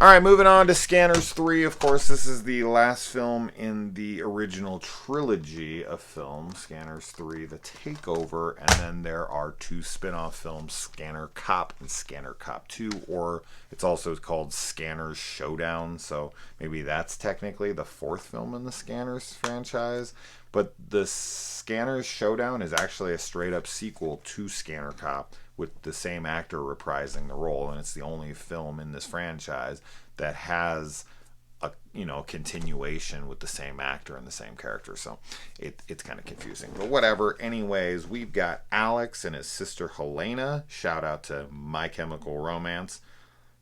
All right, moving on to Scanners 3. Of course, this is the last film in the original trilogy of films, Scanners 3, The Takeover, and then there are two spin-off films, Scanner Cop and Scanner Cop 2, or it's also called Scanners Showdown, so maybe that's technically the fourth film in the Scanners franchise. But the Scanners Showdown is actually a straight-up sequel to Scanner Cop, with the same actor reprising the role, and it's the only film in this franchise that has a continuation with the same actor and the same character. So it's kind of confusing, but whatever. Anyways, we've got Alex and his sister Helena. Shout out to My Chemical Romance.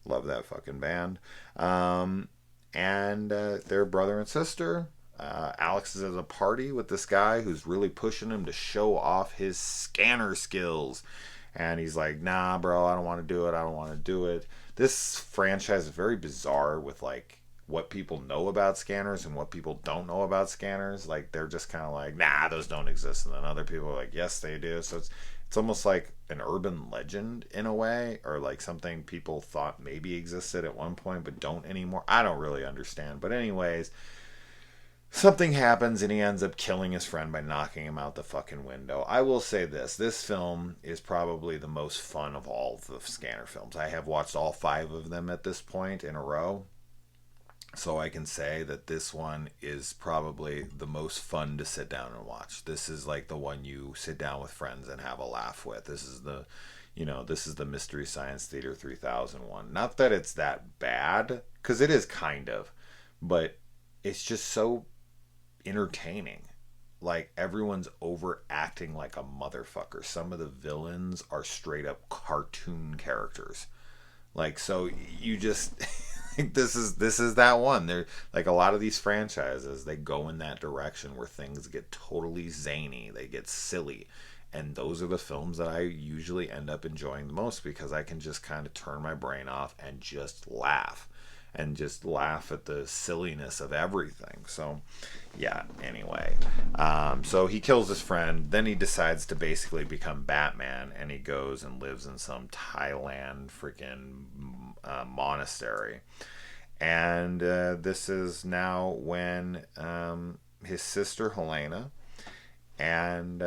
Love that fucking band. And their brother and sister. Alex is at a party with this guy who's really pushing him to show off his scanner skills. And he's like, nah, bro, I don't want to do it. I don't want to do it. This franchise is very bizarre with, like, what people know about scanners and what people don't know about scanners. Like, they're just kind of like, nah, those don't exist. And then other people are like, yes, they do. So it's almost like an urban legend in a way, or like something people thought maybe existed at one point but don't anymore. I don't really understand. But anyways, something happens and he ends up killing his friend by knocking him out the fucking window. I will say this film is probably the most fun of all of the Scanner films. I have watched all 5 of them at this point in a row. So I can say that this one is probably the most fun to sit down and watch. This is like the one you sit down with friends and have a laugh with. This is the Mystery Science Theater 3000 one. Not that it's that bad, because it is kind of, but it's just so entertaining. Like, everyone's overacting like a motherfucker. Some of the villains are straight up cartoon characters. Like, so you just this is that one. They're like, a lot of these franchises, they go in that direction where things get totally zany, they get silly. And those are the films that I usually end up enjoying the most, because I can just kind of turn my brain off and just laugh. And just laugh at the silliness of everything. So, yeah, anyway. So he kills his friend. Then he decides to basically become Batman. And he goes and lives in some Thailand freaking monastery. And this is now when his sister Helena and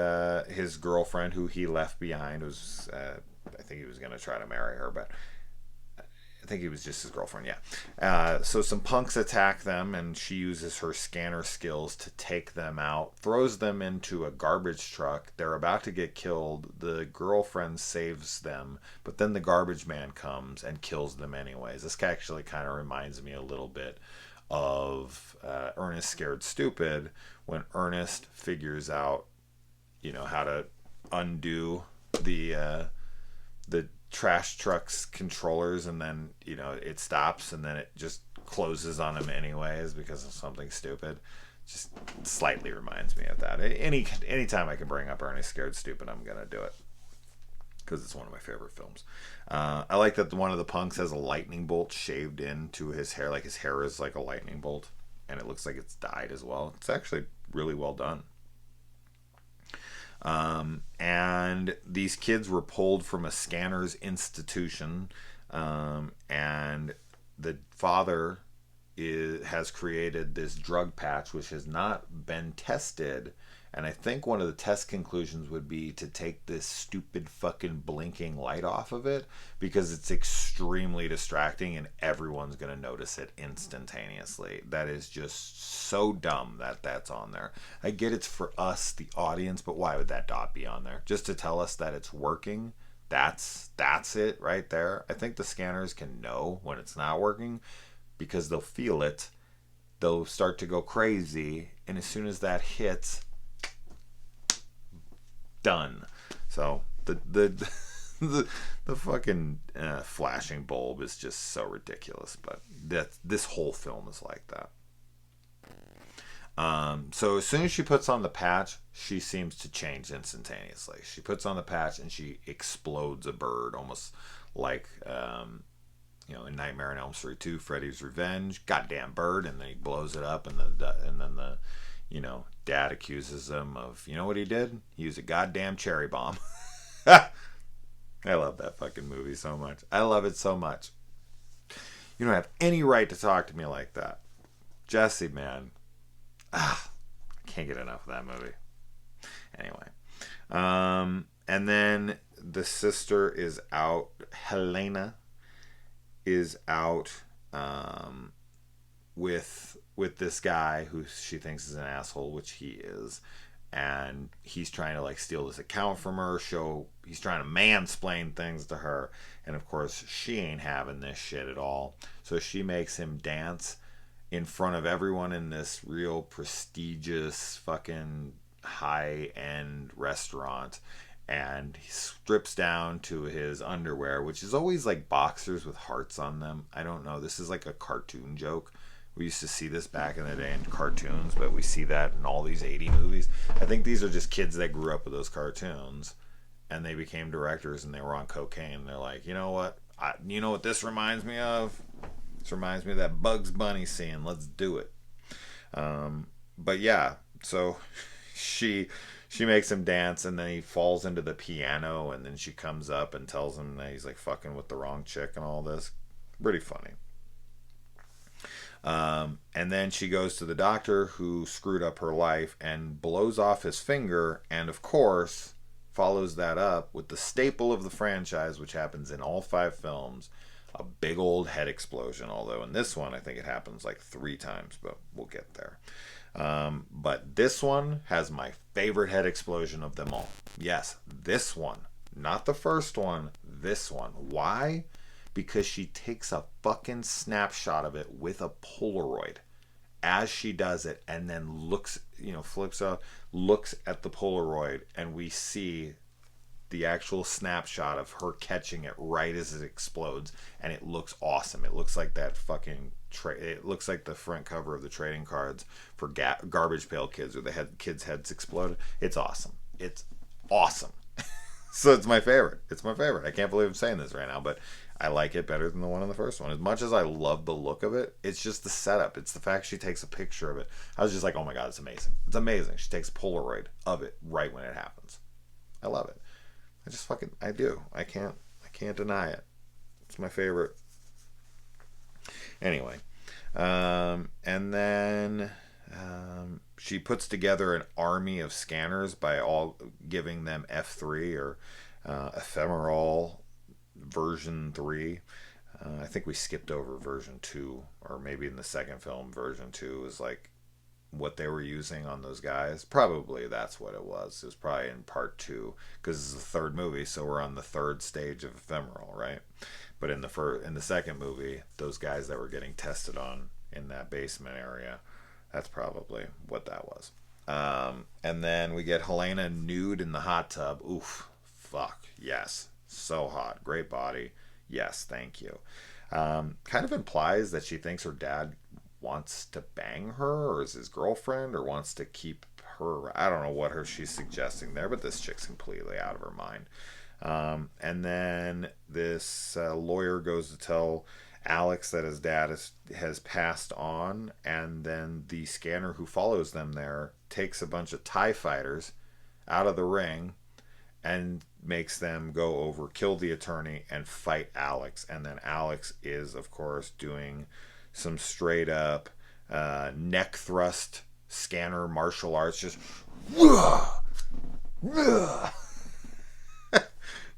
his girlfriend, who he left behind, was... I think he was going to try to marry her, but... I think he was just his girlfriend, yeah. So some punks attack them, and she uses her scanner skills to take them out, throws them into a garbage truck. They're about to get killed. The girlfriend saves them, but then the garbage man comes and kills them anyways. This guy actually kind of reminds me a little bit of Ernest Scared Stupid, when Ernest figures out, how to undo the trash truck's controllers, and then it stops, and then it just closes on him anyways because of something stupid. Just slightly reminds me of that. Anytime I can bring up Ernest Scared Stupid, I'm gonna do it, because it's one of my favorite films. I like that one of the punks has a lightning bolt shaved into his hair. Like, his hair is like a lightning bolt, and it looks like it's dyed as well. It's actually really well done. And these kids were pulled from a scanners institution, and the father has created this drug patch which has not been tested. And I think one of the test conclusions would be to take this stupid fucking blinking light off of it, because it's extremely distracting and everyone's going to notice it instantaneously. That is just so dumb that that's on there. I get it's for us, the audience, but why would that dot be on there? Just to tell us that it's working? That's it right there. I think the scanners can know when it's not working, because they'll feel it. They'll start to go crazy, and as soon as that hits... done. So the fucking flashing bulb is just so ridiculous, but this whole film is like that. So as soon as she puts on the patch, she seems to change instantaneously. She puts on the patch and she explodes a bird, almost like in Nightmare on Elm Street 2, Freddy's Revenge. Goddamn bird, and then he blows it up, and then the dad accuses him of, what he did? He used a goddamn cherry bomb. I love that fucking movie so much. I love it so much. You don't have any right to talk to me like that. Jesse, man. Ah, I can't get enough of that movie. Anyway. And then the sister is out. Helena is out with this guy who she thinks is an asshole, which he is, and he's trying to like steal this account from her. He's trying to mansplain things to her, and of course she ain't having this shit at all. So she makes him dance in front of everyone in this real prestigious fucking high end restaurant, and he strips down to his underwear, which is always like boxers with hearts on them. I don't know. This is like a cartoon joke. We used to see this back in the day in cartoons, but we see that in all these 80 movies. I think these are just kids that grew up with those cartoons and they became directors and they were on cocaine. They're like, you know what? You know what this reminds me of? This reminds me of that Bugs Bunny scene. Let's do it. But yeah, so she makes him dance and then he falls into the piano and then she comes up and tells him that he's like fucking with the wrong chick and all this. Pretty funny. And then she goes to the doctor who screwed up her life and blows off his finger, and of course follows that up with the staple of the franchise, which happens in all 5 films, a big old head explosion. Although in this one I think it happens like 3 times, but we'll get there. But this one has my favorite head explosion of them all. Yes, this one, not the first one, this one. Why? Because she takes a fucking snapshot of it with a Polaroid as she does it, and then looks, flips up, looks at the Polaroid, and we see the actual snapshot of her catching it right as it explodes, and it looks awesome. It looks like that fucking it looks like the front cover of the trading cards for Garbage Pail Kids, where the kids' heads exploded. It's awesome. It's awesome. So it's my favorite. It's my favorite. I can't believe I'm saying this right now, but I like it better than the one in the first one. As much as I love the look of it, it's just the setup. It's the fact she takes a picture of it. I was just like, oh my God, it's amazing. It's amazing. She takes a Polaroid of it right when it happens. I love it. I do. I can't deny it. It's my favorite. Anyway, and then she puts together an army of scanners by all giving them F3 or ephemeral version 3. I think we skipped over version 2, or maybe in the second film version 2 is like what they were using on those guys. Probably that's what it was. It was probably in part 2 because it's the third movie, so we're on the third stage of ephemeral, right? But in the second movie, those guys that were getting tested on in that basement area, that's probably what that was. And then we get Helena nude in the hot tub. Oof, fuck, yes. So hot. Great body. Yes, thank you. Kind of implies that she thinks her dad wants to bang her or is his girlfriend or wants to keep her. I don't know what she's suggesting there, but this chick's completely out of her mind. And then this lawyer goes to tell Alex that his dad has passed on, and then the scanner who follows them there takes a bunch of TIE fighters out of the ring and makes them go over, kill the attorney, and fight Alex. And then Alex is, of course, doing some straight up neck thrust scanner martial arts. Just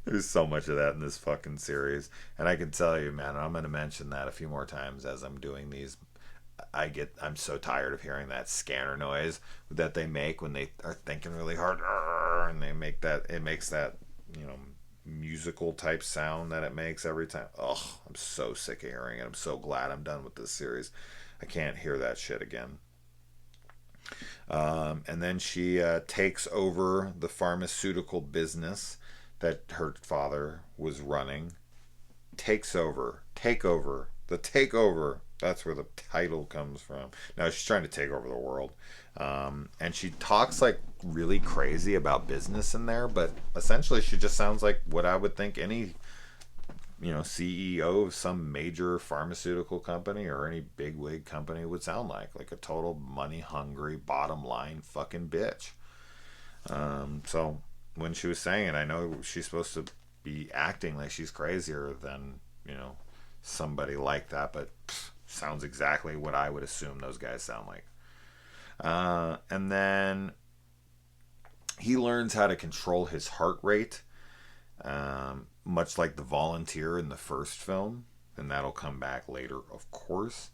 there's so much of that in this fucking series. And I can tell you, man, I'm going to mention that a few more times as I'm doing these. I'm so tired of hearing that scanner noise that they make when they are thinking really hard, and they make that, it makes that, musical type sound that it makes every time. Ugh, I'm so sick of hearing it. I'm so glad I'm done with this series. I can't hear that shit again. And then she takes over the pharmaceutical business that her father was running. Takeover. The takeover. That's where the title comes from. No, she's trying to take over the world. And she talks like really crazy about business in there, but essentially she just sounds like what I would think any CEO of some major pharmaceutical company or any bigwig company would sound like a total money hungry, bottom line fucking bitch. So when she was saying it, I know she's supposed to be acting like she's crazier than somebody like that, but sounds exactly what I would assume those guys sound like. And then he learns how to control his heart rate, much like the volunteer in the first film, and that'll come back later, of course.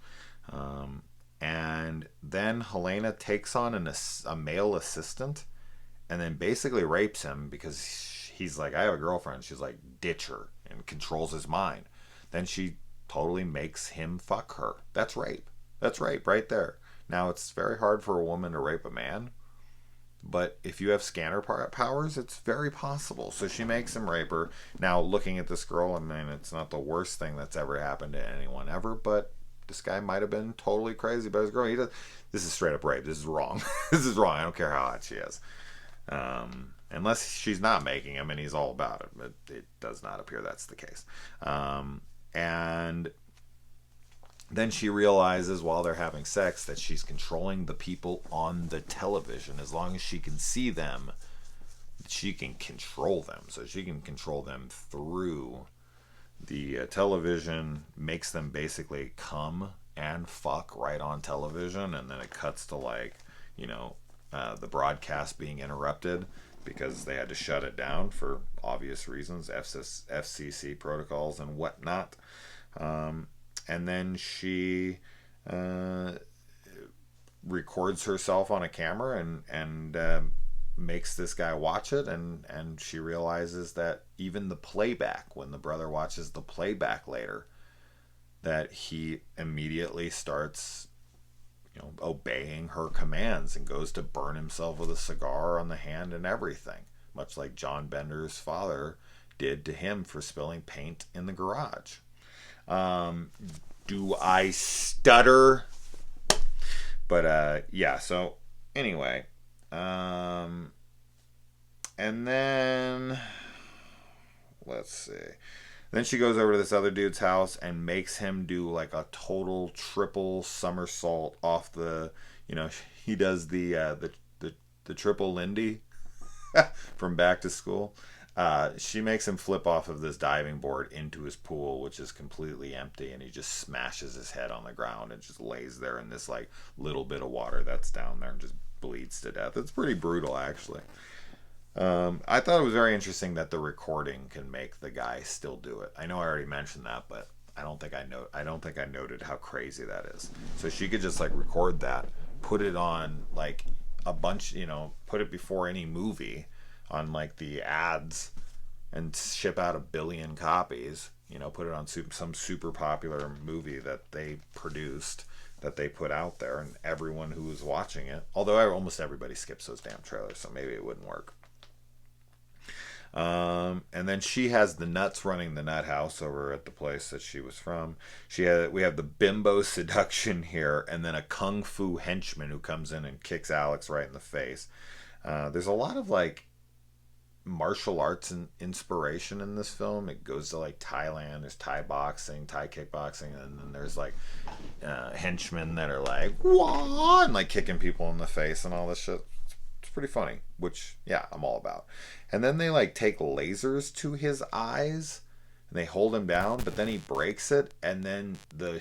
Um, and then Helena takes on a male assistant and then basically rapes him because he's like, I have a girlfriend. She's like, ditch her, and controls his mind. Then she totally makes him fuck her. That's rape. That's rape right there. Now, it's very hard for a woman to rape a man, but if you have scanner powers, it's very possible. So she makes him rape her. Now, looking at this girl, I mean, it's not the worst thing that's ever happened to anyone ever, but this guy might have been totally crazy about his girl. This is straight up rape. This is wrong. This is wrong. I don't care how hot she is. Unless she's not making him and he's all about it. But it does not appear that's the case. And then she realizes while they're having sex that she's controlling the people on the television. As long as she can see them, she can control them. So she can control them through the television, makes them basically come and fuck right on television, and then it cuts to like, the broadcast being interrupted because they had to shut it down for obvious reasons, FCC protocols and whatnot. And then she records herself on a camera and makes this guy watch it, and she realizes that even the playback, when the brother watches the playback later, that he immediately starts obeying her commands and goes to burn himself with a cigar on the hand and everything, much like John Bender's father did to him for spilling paint in the garage. Do I stutter? But yeah, so anyway, and then let's see. Then she goes over to this other dude's house and makes him do like a total triple somersault off the, he does the triple Lindy from Back to School. She makes him flip off of this diving board into his pool, which is completely empty, and he just smashes his head on the ground and just lays there in this like little bit of water that's down there and just bleeds to death. It's pretty brutal, actually. I thought it was very interesting that the recording can make the guy still do it. I know I already mentioned that, but I don't think I noted how crazy that is. So she could just like record that, put it on like a bunch, put it before any movie on like the ads, and ship out 1 billion copies. Put it on some super popular movie that they produced, that they put out there, and everyone who was watching it. Although almost everybody skips those damn trailers, so maybe it wouldn't work. And then she has the nuts running the nut house over at the place that she was from. We have the bimbo seduction here, and then a kung fu henchman who comes in and kicks Alex right in the face. There's a lot of like martial arts and inspiration in this film. It goes to like Thailand. There's Thai boxing, Thai kickboxing, and then there's like henchmen that are like wah, and like kicking people in the face and all this shit. It's pretty funny, which yeah, I'm all about. And then they like take lasers to his eyes and they hold him down, but then he breaks it, and then the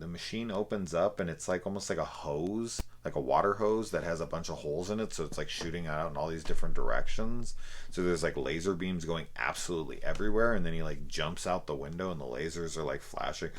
machine opens up, and it's like almost like a hose, like a water hose that has a bunch of holes in it, so it's like shooting out in all these different directions. So there's like laser beams going absolutely everywhere, and then he like jumps out the window and the lasers are like flashing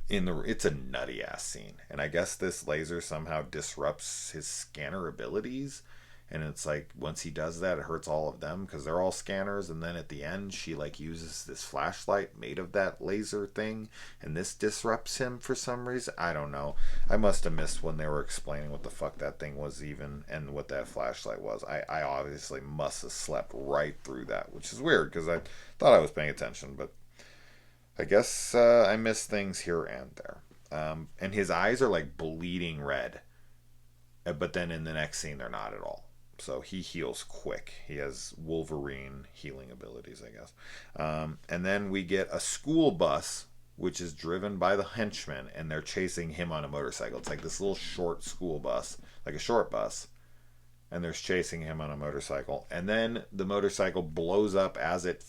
it's a nutty ass scene. And I guess this laser somehow disrupts his scanner abilities, and it's like once he does that, it hurts all of them because they're all scanners. And then at the end, she like uses this flashlight made of that laser thing, and this disrupts him for some reason. I don't know. I must have missed when they were explaining what the fuck that thing was even, and what that flashlight was. I obviously must have slept right through that, which is weird because I thought I was paying attention, but I guess I missed things here and there. And his eyes are like bleeding red, but then in the next scene they're not at all. So he heals quick. He has Wolverine healing abilities, I guess. And then we get a school bus, which is driven by the henchmen, and they're chasing him on a motorcycle. It's like this little short school bus, like a short bus, and there's chasing him on a motorcycle, and then the motorcycle blows up as it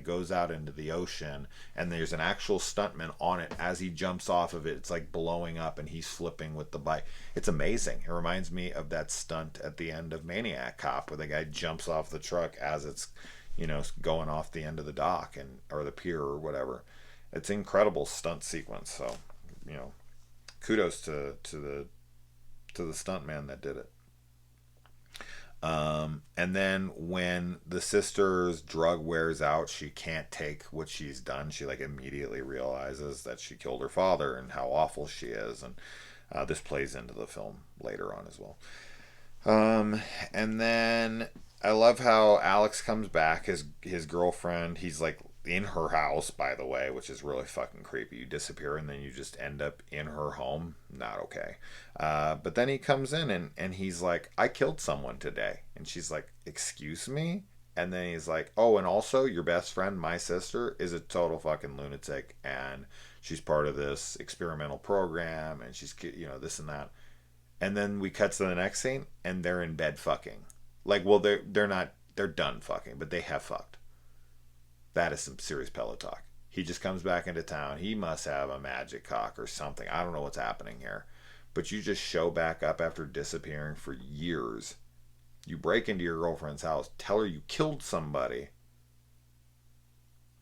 goes out into the ocean, and there's an actual stuntman on it as he jumps off of it. It's like blowing up and he's flipping with the bike. It's amazing. It reminds me of that stunt at the end of Maniac Cop where the guy jumps off the truck as it's going off the end of the dock or the pier or whatever. It's an incredible stunt sequence. So kudos to the stuntman that did it. And then when the sister's drug wears out, she can't take what she's done. She immediately realizes that she killed her father and how awful she is. And this plays into the film later on as well. And then I love how Alex comes back, his girlfriend. He's in her house, by the way, which is really fucking creepy. You disappear and then you just end up in her home. Not okay. But then he comes in and he's like, I killed someone today. And she's like, excuse me? And then he's like, oh, and also your best friend, my sister, is a total fucking lunatic. And she's part of this experimental program. And she's, this and that. And then we cut to the next scene and they're in bed fucking. They're done fucking, but they have fucked. That is some serious pillow talk. He just comes back into town. He must have a magic cock or something. I don't know what's happening here. But you just show back up after disappearing for years. You break into your girlfriend's house, tell her you killed somebody,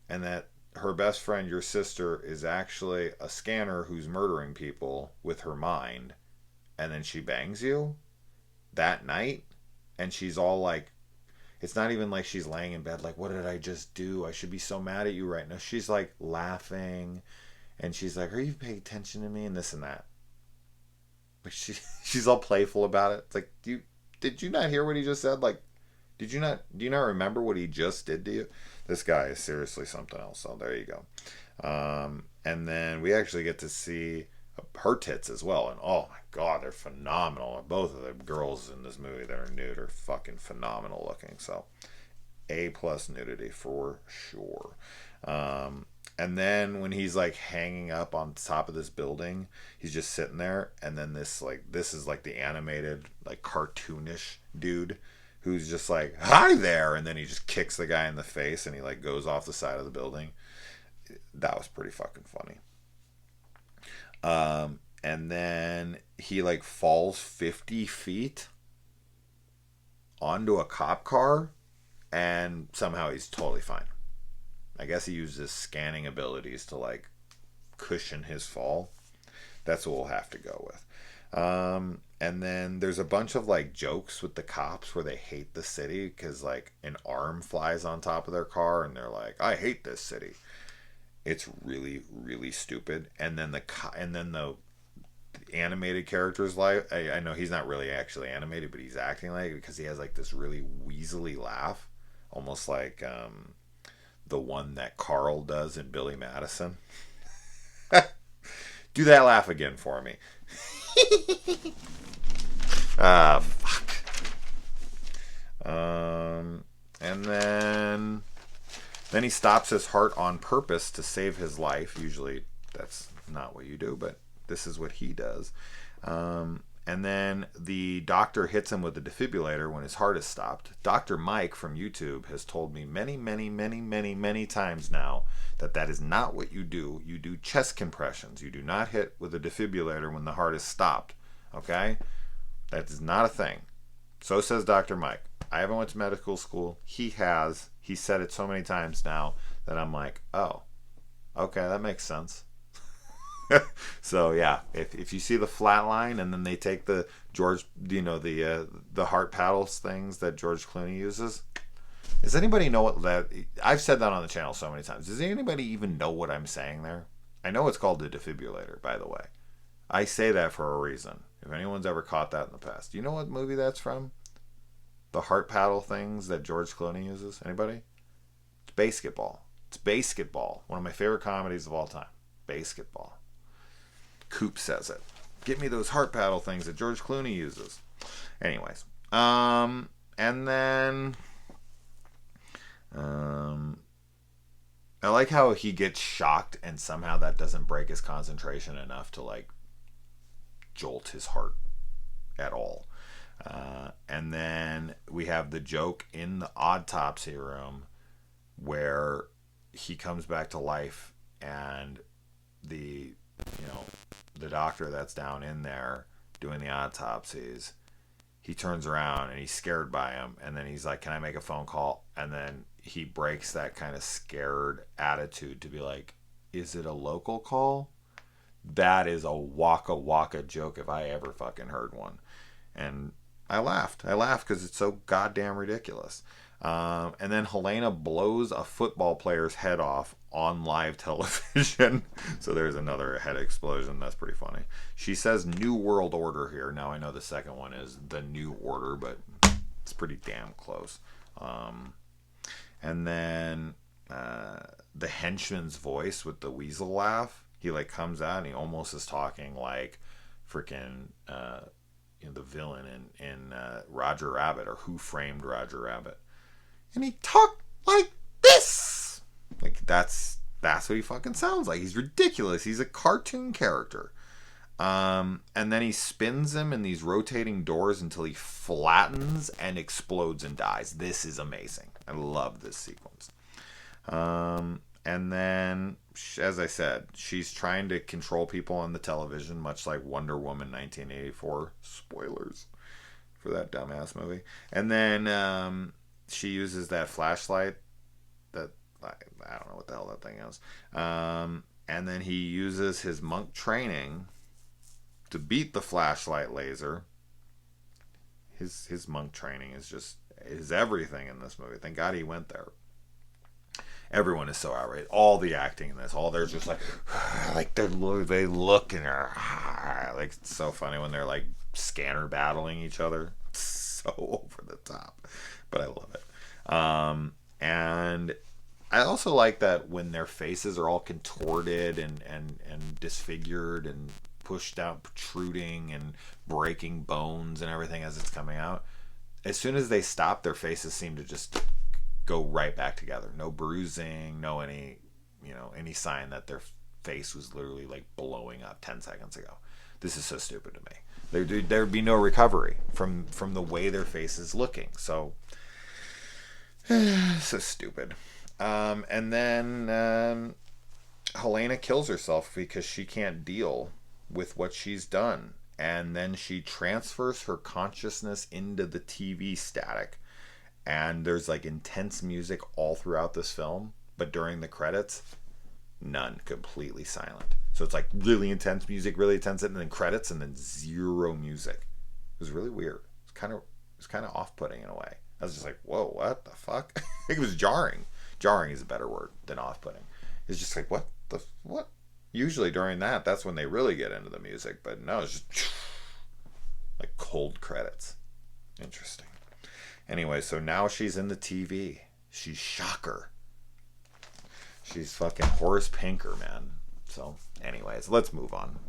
and that her best friend, your sister, is actually a scanner who's murdering people with her mind, and then she bangs you that night, and she's all like, it's not even like she's laying in bed like, what did I just do? I should be so mad at you right now. She's laughing, and she's like, are you paying attention to me? And this and that. She's all playful about it. It's like, did you not hear what he just said? Do you not remember what he just did to you? This guy is seriously something else. So there you go. And then we actually get to see her tits as well, and oh my god, they're phenomenal. Both of the girls in this movie that are nude are fucking phenomenal looking. So A+ nudity for sure. And then when he's hanging up on top of this building, he's just sitting there, and then this is the animated cartoonish dude who's just like, hi there, and then he just kicks the guy in the face and he goes off the side of the building. That was pretty fucking funny. And then he falls 50 feet onto a cop car, and somehow he's totally fine. I guess he used his scanning abilities to cushion his fall. That's what we'll have to go with. And then there's a bunch of jokes with the cops where they hate the city because an arm flies on top of their car and they're like, I hate this city. It's really, really stupid. And then the animated character's life. I know he's not really actually animated, but he's acting like it because he has this really weaselly laugh, almost like the one that Carl does in Billy Madison. Do that laugh again for me. Fuck. And then he stops his heart on purpose to save his life. Usually that's not what you do, but this is what he does. And then the doctor hits him with a defibrillator when his heart is stopped. Dr. Mike from YouTube has told me many, many, many, many, many times now that is not what you do. You do chest compressions. You do not hit with a defibrillator when the heart is stopped. Okay? That is not a thing. So says Dr. Mike. I haven't went to medical school. He has. He said it so many times now that I'm like, oh, okay, that makes sense. So yeah, if you see the flat line and then they take the the heart paddles things that George Clooney uses. Does anybody know what that? I've said that on the channel so many times. Does anybody even know what I'm saying there? I know it's called the defibrillator, by the way. I say that for a reason. If anyone's ever caught that in the past, do you know what movie that's from? The heart paddle things that George Clooney uses. Anybody? It's Basketball. It's Basketball. One of my favorite comedies of all time. Basketball. Coop says it. Get me those heart paddle things that George Clooney uses. Anyways. And then I like how he gets shocked and somehow that doesn't break his concentration enough to jolt his heart at all. And then we have the joke in the autopsy room where he comes back to life, and the you know the doctor that's down in there doing the autopsies, he turns around and he's scared by him, and then he's like, can I make a phone call? And then he breaks that kind of scared attitude to be like, is it a local call? That is a waka waka joke if I ever fucking heard one. And I laughed because it's so goddamn ridiculous. And then Helena blows a football player's head off on live television. So there's another head explosion. That's pretty funny. She says New World Order here. Now I know the second one is the New Order, but it's pretty damn close. And then the henchman's voice with the weasel laugh. He like comes out and he almost is talking like freaking the villain in Roger Rabbit, or Who Framed Roger Rabbit. And he talked like this. Like that's what he fucking sounds like. He's ridiculous. He's a cartoon character. And then he spins him in these rotating doors until he flattens and explodes and dies. This is amazing. I love this sequence. And then, as I said, she's trying to control people on the television, much like Wonder Woman 1984. Spoilers for that dumbass movie. And then she uses that flashlight that, I don't know what the hell that thing is. And then he uses his monk training to beat the flashlight laser. His monk training is everything in this movie. Thank God he went there. Everyone is so outraged. All the acting in this, all they're just like they look and they're like, it's so funny when they're like scanner battling each other. It's so over the top, but I love it. And I also like that when their faces are all contorted and disfigured and pushed out, protruding and breaking bones and everything as it's coming out. As soon as they stop, their faces seem to just go right back together. No bruising, no any sign that their face was literally like blowing up 10 seconds ago. This is so stupid to me. There'd be no recovery from the way their face is looking. So so stupid. And then Helena kills herself because she can't deal with what she's done. And then she transfers her consciousness into the TV static. And there's like intense music all throughout this film, but during the credits, none. Completely silent. So it's like really intense music, really intense, and then credits, and then zero music. It was really weird. It's kind of off-putting in a way. I was just like, whoa, what the fuck? It was jarring. Jarring is a better word than off-putting. It's just like, what? Usually during that's when they really get into the music, but no, it's just like cold credits. Interesting. Anyway, so now she's in the TV. She's Shocker. She's fucking Horace Pinker, man. So, anyways, let's move on.